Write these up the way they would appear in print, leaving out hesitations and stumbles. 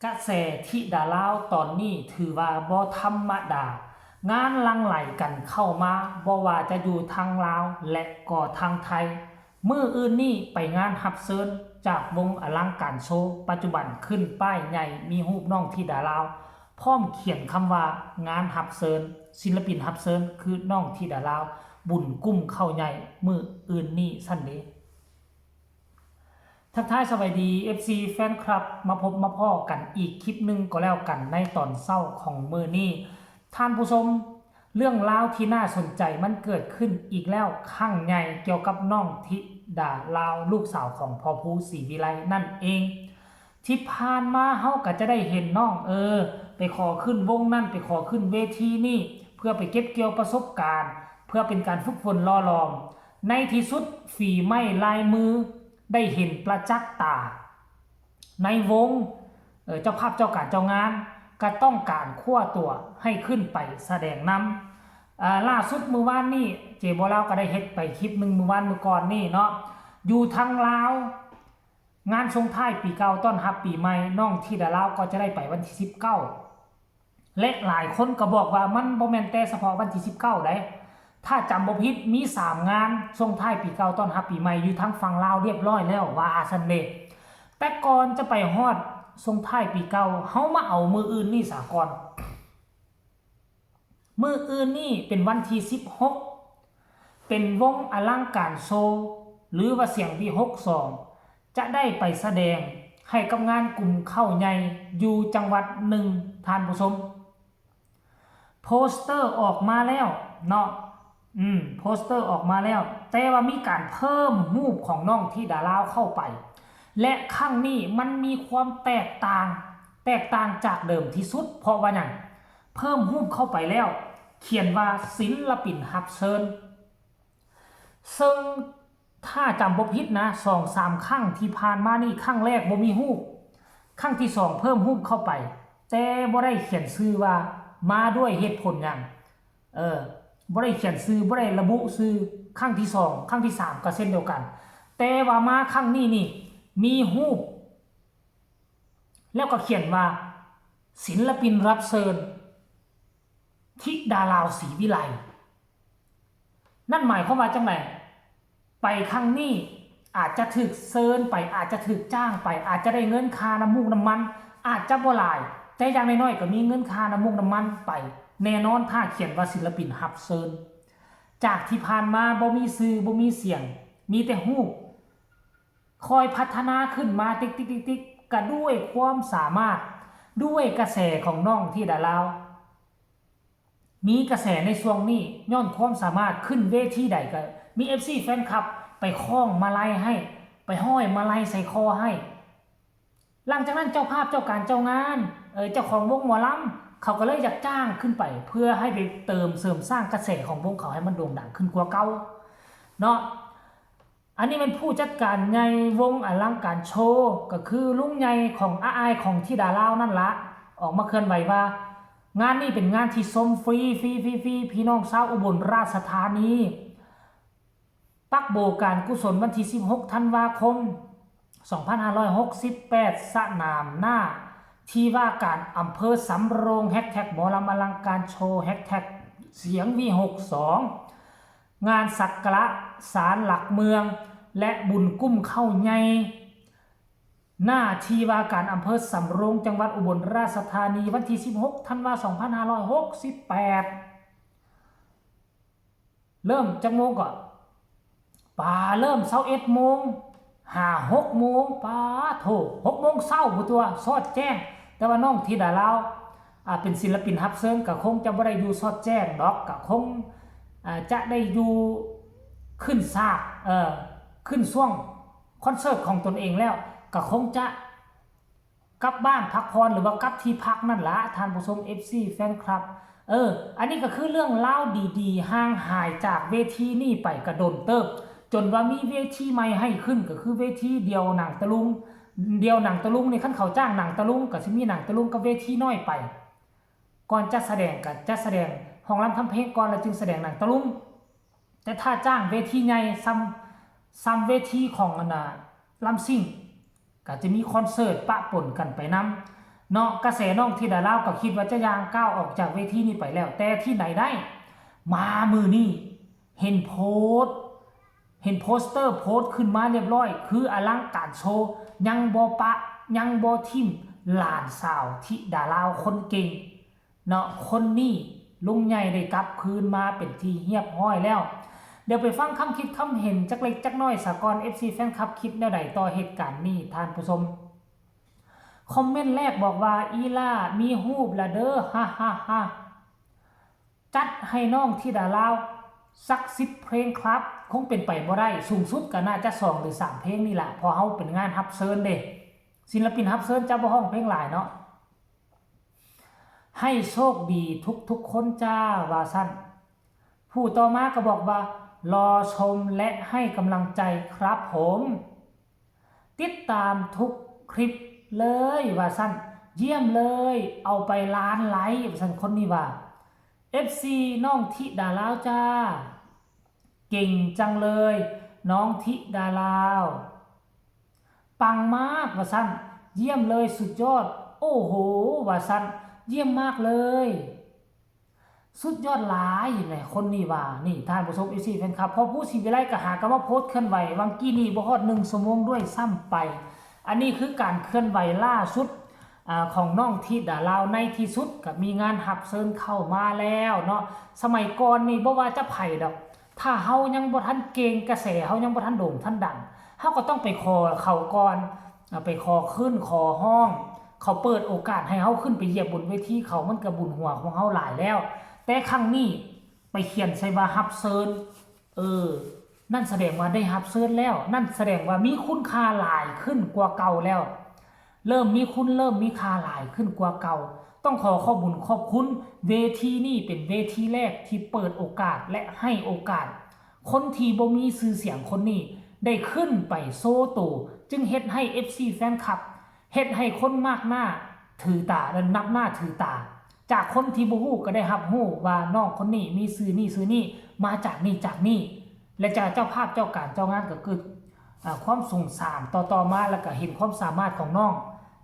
กระแสธิดาลาวตอนนี้ถือว่าบ่ธรรมดางานหลั่งไหลกันเข้ามาบ่ว่าจะอยู่ทางลาวและก็ทางไทยมื้ออื่นนี้ไปงานรับเชิญจากวงอลังการโชว์ปัจจุบันขึ้นป้ายใหญ่มีรูปน้องธิดาลาวพร้อมเขียนคำว่างานรับเชิญศิลปินรับเชิญคือน้องธิดาลาวบุญกุ้มเข้าใหญ่มื้ออื่นนี้ซั่นเด้ทักทายสวัสดี FC แฟนคลับมาพบมาพ่อกันอีกคลิปหนึ่งก็แล้วกันในตอนเศร้าของมื้อนี้ท่านผู้ชมเรื่องราวที่น่าสนใจมันเกิดขึ้นอีกแล้วครั้งใหญ่เกี่ยวกับน้องธิดาลาวลูกสาวของพ่อภูศรีวิไลนั่นเองที่ผ่านมาเฮาก็จะได้เห็นน้องไปขอขึ้นวงนั่นไปขอขึ้นเวทีนี่เพื่อไปเก็บเกี่ยวประสบการณ์เพื่อเป็นการฝึกฝนล่อลองในที่สุดฝีไม้ลายมือได้เห็นประจักษ์ตาในวงเจ้าภาพเจ้าการเจ้างานก็ต้องการคั่วตัวให้ขึ้นไปแสดงนำล่าสุดมื้อวานนี้เจบ่ลาวก็ได้เฮ็ดไปคลิปนึงมื้อวานมื้อก่อนนี่เนาะอยู่ทางลาวงานส่งท้ายปีเก่าต้อนรับปีใหม่น้องธิดาลาวก็จะได้ไปวันที่19และหลายคนก็บอกว่ามันบ่แม่นแต่เฉพาะวันที่19ได้ถ้าจำบ่ผิดมี3งานส่งท้ายปีเก่าต้อนรับปีใหม่อยู่ทางฝั่งลาวเรียบร้อยแล้วว่าซั่นเด้แต่ก่อนจะไปฮอดส่งท้ายปีเก่าเฮามาเอามื้ออื่นนี่ซะก่อนมื้ออื่นนี่เป็นวันที่16เป็นวงอลังการโชว์หรือว่าเสียงวี62จะได้ไปแสดงให้กับงานกลุ่มเข้าใหญ่อยู่จังหวัดหนึ่งท่านผู้ชมโปสเตอร์ออกมาแล้วเนาะโปสเตอร์ออกมาแล้วแต่ว่ามีการเพิ่มรูปของน้องธิดาลาวเข้าไปและครั้งนี้มันมีความแตกต่างจากเดิมที่สุดเพราะว่าอย่างเพิ่มรูปเข้าไปแล้วเขียนว่าศิลปินรับเชิญซึ่งถ้าจำบ่ผิดนะ 2-3 ครั้งที่ผ่านมานี่ครั้งแรกบ่มีรูปครั้งที่2เพิ่มรูปเข้าไปแต่บ่ได้เขียนชื่อว่ามาด้วยเหตุผลหยังบ่ได้เขียนชื่อบ่ได้ระบุชื่อครั้งที่2ครั้งที่3ก็เช่นเดียวกันแต่ว่ามาครั้งนี้นี่มีรูปแล้วก็เขียนว่าศิลปินรับเชิญธิดาลาวศรีวิไลนั่นหมายความว่าจังได๋ไปครั้งนี้อาจจะถูกเชิญไปอาจจะถูกจ้างไปอาจจะได้เงินค่าน้ำมูกน้ำมันอาจจะบ่หลายแต่อย่างน้อยๆก็มีเงินค่าน้ำมูกน้ำมันไปแน่นอนถ้าเขียนว่าศิลปินรับเชิญจากที่ผ่านมาบ่มีชื่อบ่มีเสียงมีแต่รูปคอยพัฒนาขึ้นมาติ๊กๆๆๆก็ด้วยความสามารถด้วยกระแสของน้องธิดาลาวมีกระแสในช่วงนี้ย้อนความสามารถขึ้นเวทีใดก็มี FC แฟนคลับไปคล้องมาลัยให้ไปห้อยมาลัยใส่คอให้หลังจากนั้นเจ้าภาพเจ้าการเจ้างานเจ้าของวงหมอลำเขาก็เลยอยากจ้างขึ้นไปเพื่อให้ไปเติมเสริมสร้างกระแสของวงเขาให้มันโด่งดังขึ้นกว่าเก่าเนาะอันนี้เป็นผู้จัดการใหญ่วงอลังการโชว์ก็คือลุงใหญ่ของอ้ายของธิดาลาวนั่นละออกมาเคลื่อนไหวว่างานนี้เป็นงานที่ชมฟรีพี่น้องชาวอุบลราชธานีปักโบการกุศลวันที่16ธันวาคม2568สนามหน้าที่ว่าการอำเภอสำโรงแฮชแท็กหมอลำอลังการโชว์แฮชแท็กเสียงวี62งานสักการะศาลหลักเมืองและบุญกุ้มเข้าใหญ่หน้าที่ว่าการอำเภอสำโรงจังหวัดอุบลราชธานีวันที่16ธันวาคม2568เริ่มจักโมงก่อนป่าเริ่ม21 โมง6 โมงป่าโถ6 โมงเช้าผู้ตัวสอดแจ้งแต่ว่าน้องธิดาลาวเป็นศิลปินรับเชิญก็คงจะบ่ได้อยู่สอดแจ้งดอกก็คงจะได้อยู่ขึ้นซากขึ้นช่วงคอนเสิร์ตของตนเองแล้วก็คงจะกลับบ้านพักผ่อนหรือว่ากลับที่พักนั่นละท่านผู้ชม FC แฟนคลับอันนี้ก็คือเรื่องเล่าดีๆห่างหายจากเวทีนี่ไปกระโดนเติบจนว่ามีเวทีใหม่ให้ขึ้นก็คือเวทีเดียวหนังตะลุงนี่คันเขาจ้างหนังตะลุงก็สิมีหนังตะลุงกับเวทีน้อยไปก่อนจะแสดงก็จะแสดงห้องรำทำเพลงก่อนแล้วจึงแสดงหนังตะลุงแต่ถ้าจ้างเวทีใหญ่ซ้ำเวทีของลำซิ่งก็จะมีคอนเสิร์ตปะปนกันไปน เนาะกระแสน้องธิดาลาวก็คิดว่าจะย่างก้าวออกจากเวทีนี้ไปแล้วแต่ที่ไหนได้มามือนี่เห็นโพสต์เห็นโปสเตอร์โพสต์ขึ้นมาเรียบร้อยคืออลังการโชว์ยังบ่ปะยังบ่ทิ่มหลานสาวธิดาลาวคนเก่งเนาะคนนี้ลุงใหญ่ได้กลับคืนมาเป็นที่เรียบร้อยแล้วเดี๋ยวไปฟังคำคิดคำเห็นจักเล็กจักน้อยสากล FC แฟนคลับคิดแนวใดต่อเหตุการณ์นี้ท่านผู้ชมคอมเมนต์แรกบอกว่าอีล่ามีรูปละเด้อฮ่าฮ่าฮ่าจัดให้น้องธิดาลาวสัก10 เพลงครับคงเป็นไปบ่ได้สูงสุดก็น่าจะ2 หรือ 3 เพลงนี่แหละพอเฮาเป็นงานรับเชิญเด้ศิลปินรับเชิญจะบ่ฮ้องเพลงหลายเนาะให้โชคดีทุกคนจ้าว่าซั่นผู้ต่อมาก็บอกว่ารอชมและให้กำลังใจครับผมติดตามทุกคลิปเลยว่าซั่นเยี่ยมเลยเอาไปล้านไลค์ว่าซั่นคนนี้ว่า FC น้องธิดาลาวจ้าเก่งจังเลยน้องธิดาลาวปังมากว่าซั่นเยี่ยมเลยสุดยอดโอ้โหว่าซั่นเยี่ยมมากเลยสุดยอดหลายอยู่ไหนคนนี้ว่านี่ท่านผู้ชม FC แฟนคลับพอผู้สิวิไลก็หาก็มาโพสต์เคลื่อนไหววังกี้นี่บ่ฮอด1 ชั่วโมงด้วยซ้ำไปอันนี้คือการเคลื่อนไหวล่าสุดของน้องธิดาลาวในที่สุดก็มีงานรับเชิญเข้ามาแล้วเนาะสมัยก่อนนี่บ่ว่าจะไผดอกถ้าเฮายังบ่ทันเก่งกระแสเฮายังบ่ทันโด่งทันดังเฮาก็ต้องไปขอเขาก่อนไปขอขึ้นขอห้องเขาเปิดโอกาสให้เฮาขึ้นไปเหยียบบนเวทีเขามันก็บุญหัวของเฮาหลายแล้วแต่ครั้งนี้ไปเขียนใส่ว่ารับเชิญนั่นแสดงว่าได้รับเชิญแล้วนั่นแสดงว่ามีคุณค่าหลายขึ้นกว่าเก่าแล้วเริ่มมีคุณเริ่มมีค่าหลายขึ้นกว่าเก่าต้องขอบุญขอบคุณเวทีนี้เป็นเวทีแรกที่เปิดโอกาสและให้โอกาสคนที่บ่มีชื่อเสียงคนนี้ได้ขึ้นไปโซโตจึงเฮ็ดให้ FC แฟนคลับเฮ็ดให้คนมากหน้าถือตาและนับหน้าถือตาจากคนที่บ่ฮู้ก็ได้รับรู้ว่าน้องคนนี้มีชื่อนี้มาจากนี่และจากเจ้าภาพเจ้าการเจ้างานก็เกิดความสงสารต่อมาแล้วก็เห็นความสามารถของน้อง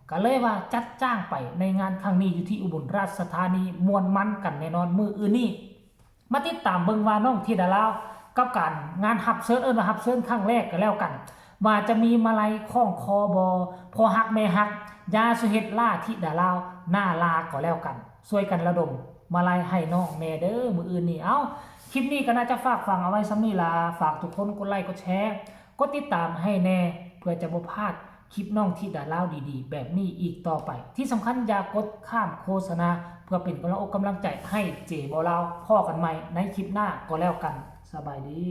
ก็เลยว่าจัดจ้างไปในงานครั้งนี้อยู่ที่อุบลราชธานีมวนมันกันแน่นอนมืออื่นนี่มาติดตามเบิ่งว่าน้องธิดาลาวกับการงานรับเชิญมารับเชิญครั้งแรกก็แล้วกันว่าจะมีมาลัยคล้องคอบอพอฮักแม่ฮักยาสุเฮ็ดล่าธิดาลาวหน้าลาก็แล้วกันช่วยกันระดมมาลัยให้น้องแม่เด้อมืออื่นนี่คลิปนี้ก็น่าจะฝากฟังเอาไว้ซ้ำนี่ล่ะฝากทุกคนกดไลค์กดแชร์กดติดตามให้แน่เพื่อจะบ่พลาดคลิปน้องธิดาลาวดีๆแบบนี้อีกต่อไปที่สำคัญอย่ากดข้ามโฆษณาเพื่อเป็นกำลังใจให้เจบ่ลาวพ่อกันใหม่ในคลิปหน้าก็แล้วกันสบายดี